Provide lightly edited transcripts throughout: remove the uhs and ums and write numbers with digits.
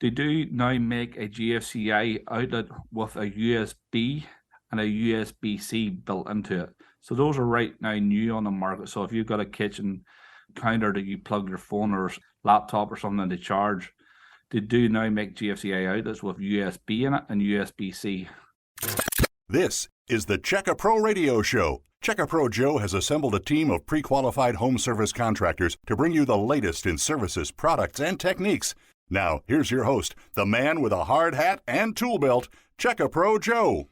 They do now make a GFCI outlet with a USB and a USB-C built into it. So those are right now new on the market. So if you've got a kitchen counter that you plug your phone or laptop or something to charge, they do now make GFCI outlets with USB in it and USB-C. This is the Check-A Pro Radio Show. Check-A Pro Joe has assembled a team of pre-qualified home service contractors to bring you the latest in services, products, and techniques. Now, here's your host, the man with a hard hat and tool belt, Check-A Pro Joe.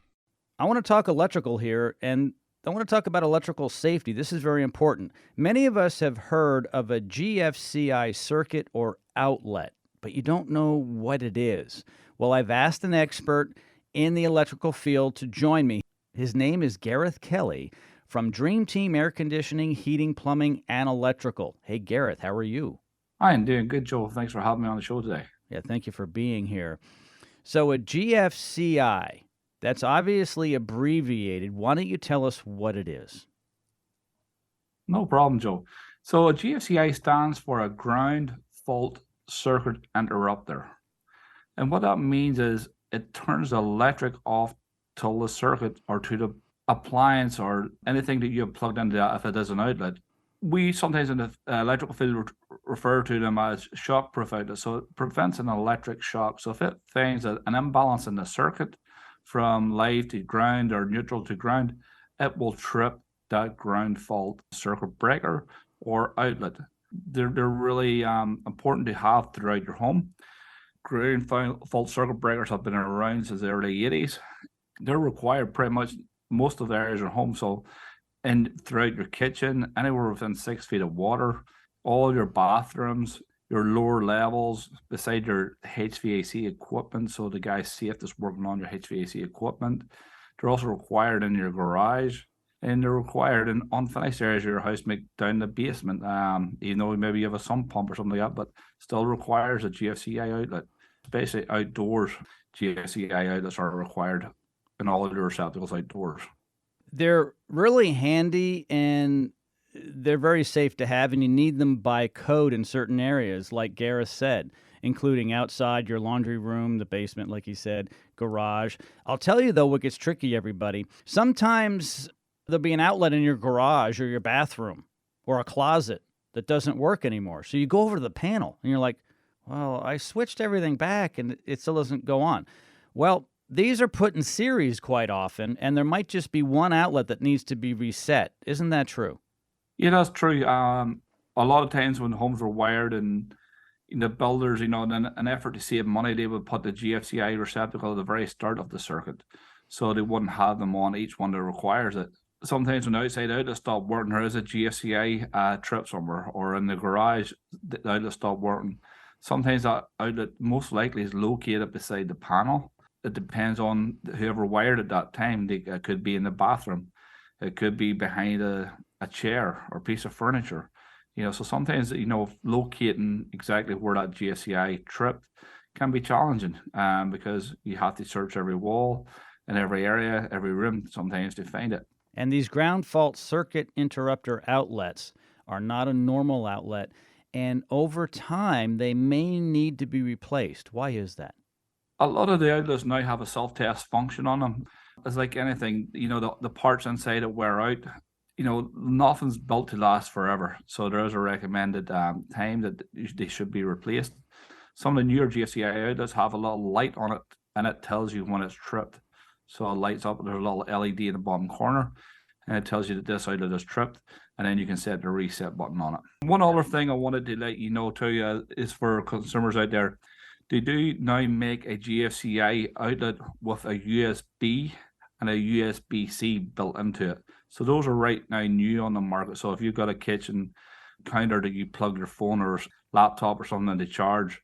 I want to talk electrical here, and I want to talk about electrical safety. This is very important. Many of us have heard of a GFCI circuit or outlet, but you don't know what it is. Well, I've asked an expert in the electrical field to join me. His name is Gareth Kelly from Dream Team Air Conditioning, Heating, Plumbing, and Electrical. Hey, Gareth, how are you? I'm doing good, Joe. Thanks for having me on the show today. Yeah, thank you for being here. So a GFCI, that's obviously abbreviated. Why don't you tell us what it is? No problem, Joe. So a GFCI stands for a ground fault circuit interrupter. And what that means is it turns the electric off till the circuit or to the appliance or anything that you have plugged into that if it is an outlet. We sometimes in the electrical field refer to them as shock-proof outlets. So it prevents an electric shock. So if it finds an imbalance in the circuit from live to ground or neutral to ground, it will trip that ground fault circuit breaker or outlet. They're really important to have throughout your home. Ground fault circuit breakers have been around since the early 80s. They're required pretty much most of the areas of your home. So throughout your kitchen, anywhere within 6 feet of water, all your bathrooms, your lower levels, beside your HVAC equipment, so the guy's safe that's working on your HVAC equipment. They're also required in your garage, and they're required in unfinished areas of your house, make down the basement. Maybe you have a sump pump or something like that, but still requires a GFCI outlet. Especially outdoors, GFCI outlets are required in all of your receptacles outdoors. They're really handy and they're very safe to have, and you need them by code in certain areas, like Gareth said, including outside your laundry room, the basement, like he said, garage. I'll tell you, though, what gets tricky, everybody. Sometimes there'll be an outlet in your garage or your bathroom or a closet that doesn't work anymore. So you go over to the panel and you're like, well, I switched everything back and it still doesn't go on. Well, these are put in series quite often, and there might just be one outlet that needs to be reset. Isn't that true? Yeah, that's true. A lot of times when homes were wired and the builders, in an effort to save money, they would put the GFCI receptacle at the very start of the circuit, so they wouldn't have them on each one that requires it. Sometimes when the outside outlet stop working, there is a GFCI trip somewhere, or in the garage, the outlet stop working. Sometimes that outlet most likely is located beside the panel. It depends on whoever wired at that time. It could be in the bathroom. It could be behind a chair or piece of furniture. So sometimes, locating exactly where that GFCI tripped can be challenging because you have to search every wall and every area, every room sometimes to find it. And these ground fault circuit interrupter outlets are not a normal outlet. And over time, they may need to be replaced. Why is that? A lot of the outlets now have a self-test function on them. It's like anything, the parts inside it wear out. Nothing's built to last forever. So there is a recommended time that they should be replaced. Some of the newer GFCI outlets have a little light on it, and it tells you when it's tripped. So it lights up, there's a little LED in the bottom corner, and it tells you that this outlet is tripped, and then you can set the reset button on it. One other thing I wanted to let you know too is for consumers out there, they do now make a GFCI outlet with a USB and a USB-C built into it. So those are right now new on the market. So if you've got a kitchen counter that you plug your phone or laptop or something to charge,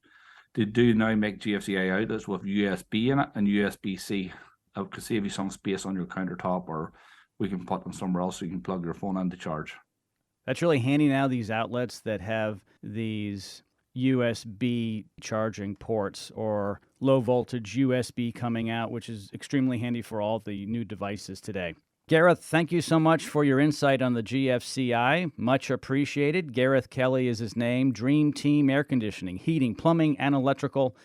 they do now make GFCI outlets with USB in it and USB-C. It could save you some space on your countertop, or we can put them somewhere else so you can plug your phone in to charge. That's really handy now, these outlets that have these USB charging ports or low voltage USB coming out, which is extremely handy for all the new devices today. Gareth, thank you so much for your insight on the GFCI. Much appreciated. Gareth Kelly is his name. Dream Team Air Conditioning, Heating, Plumbing, and Electrical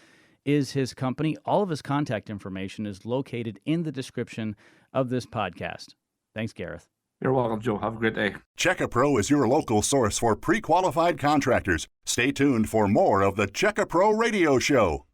is his company. All of his contact information is located in the description of this podcast. Thanks, Gareth. You're welcome, Joe. Have a great day. Check-A-Pro is your local source for pre-qualified contractors. Stay tuned for more of the Check-A-Pro Radio Show.